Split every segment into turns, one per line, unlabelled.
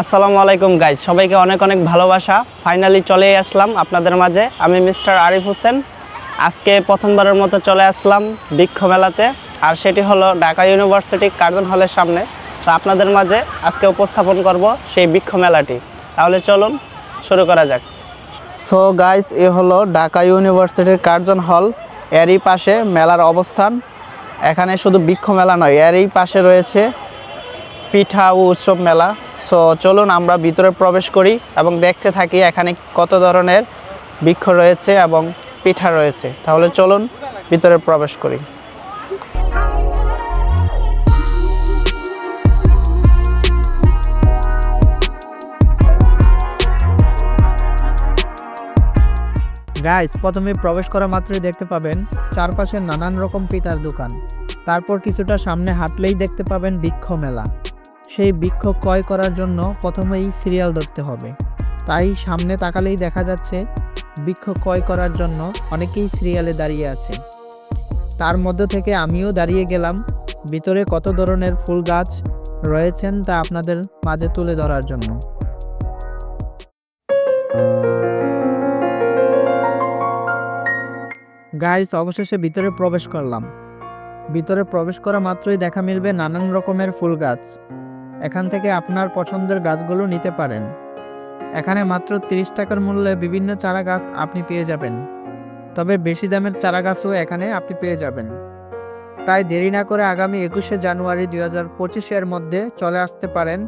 আসসালামু আলাইকুম গাইজ, সবাইকে অনেক অনেক ভালোবাসা। ফাইনালি চলে আসলাম আপনাদের মাঝে। আমি মিস্টার আরিফ হোসেন। আজকে প্রথমবারের মতো চলে আসলাম বৃক্ষ মেলাতে, আর সেটি হলো ঢাকা ইউনিভার্সিটি কার্জন হলের সামনে। তো আপনাদের মাঝে আজকে উপস্থাপন করব সেই বৃক্ষ মেলাটি। তাহলে চলুন শুরু করা যাক। সো গাইজ, এ হলো ঢাকা ইউনিভার্সিটির কার্জন হল। এরই পাশে মেলার অবস্থান। এখানে শুধু বৃক্ষ মেলা নয়, এরই পাশে রয়েছে পিঠা ও উৎসব মেলা। সো চলুন আমরা ভিতরে প্রবেশ করি এবং দেখতে থাকি এখানে কত ধরনের বৃক্ষ রয়েছে এবং পিঠা রয়েছে। তাহলে চলুন ভিতরে প্রবেশ করি।
গাইস, প্রথমে প্রবেশ করা মাত্রই দেখতে পাবেন চারপাশে নানান রকম পিঠার দোকান। তারপর কিছুটা সামনে হাঁটলেই দেখতে পাবেন বৃক্ষ মেলা। সেই বৃক্ষ ক্রয় করার জন্য প্রথমেই সিরিয়াল ধরতে হবে, তাই সামনে তাকালেই দেখা যাচ্ছে বৃক্ষ ক্রয় করার জন্য অনেকেই সিরিয়ালে দাঁড়িয়ে আছে। তার মধ্য থেকে আমিও দাঁড়িয়ে গেলাম ভিতরে কত ধরনের ফুল গাছ রয়েছেন তা আপনাদের মাঝে তুলে ধরার জন্য। গাইস, অবশেষে ভিতরে প্রবেশ করলাম। ভিতরে প্রবেশ করা মাত্রই দেখা মিলবে নানান রকমের ফুল গাছ। এখান থেকে আপনার পছন্দের গাছগুলো নিতে পারেন। এখানে মাত্র 30 টাকার মূল্যে বিভিন্ন চারা গাছ আপনি পেয়ে যাবেন, তবে বেশি দামের চারা গাছও এখানে আপনি পেয়ে যাবেন। তাই দেরি না করে আগামী 21শে জানুয়ারি 2025-এর মধ্যে চলে আসতে পারেন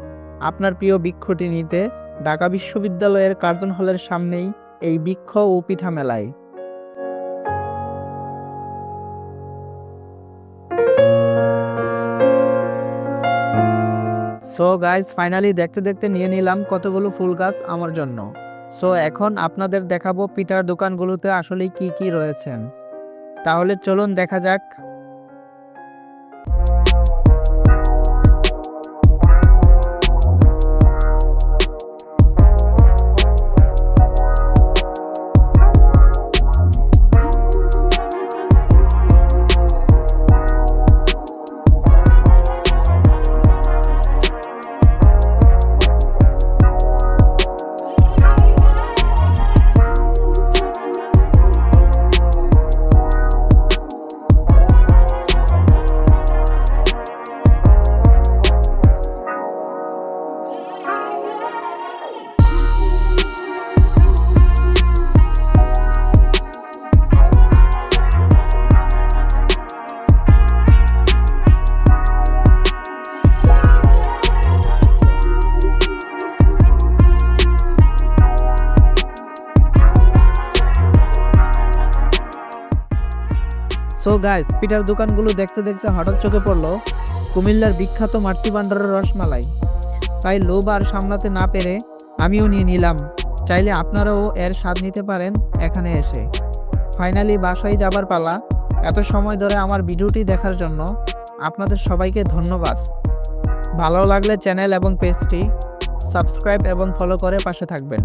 আপনার প্রিয় বৃক্ষটি নিতে ঢাকা বিশ্ববিদ্যালয়ের কার্জন হলের সামনেই এই বৃক্ষ ও পিঠা মেলায়। সো গাইজ, ফাইনালি দেখতে দেখতে নিয়ে নিলাম কতগুলো ফুল গাছ আমার জন্য। সো এখন আপনাদের দেখাবো পিঠার দোকানগুলোতে আসলে কি কি রয়েছেন। তাহলে চলুন দেখা যাক। সো গাইস, পিঠার দোকানগুলো দেখতে দেখতে হঠাৎ চোখে পড়লো কুমিল্লার বিখ্যাত মাতৃ ভান্ডারের রসমালাই। তাই লোভ আর সামলাতে না পেরে আমিও নিয়ে নিলাম। চাইলে আপনারাও এর স্বাদ নিতে পারেন এখানে এসে। ফাইনালি বাসায় যাবার পালা। এত সময় ধরে আমার ভিডিওটি দেখার জন্য আপনাদের সবাইকে ধন্যবাদ। ভালো লাগলে চ্যানেল এবং পেজটি সাবস্ক্রাইব এবং ফলো করে পাশে থাকবেন।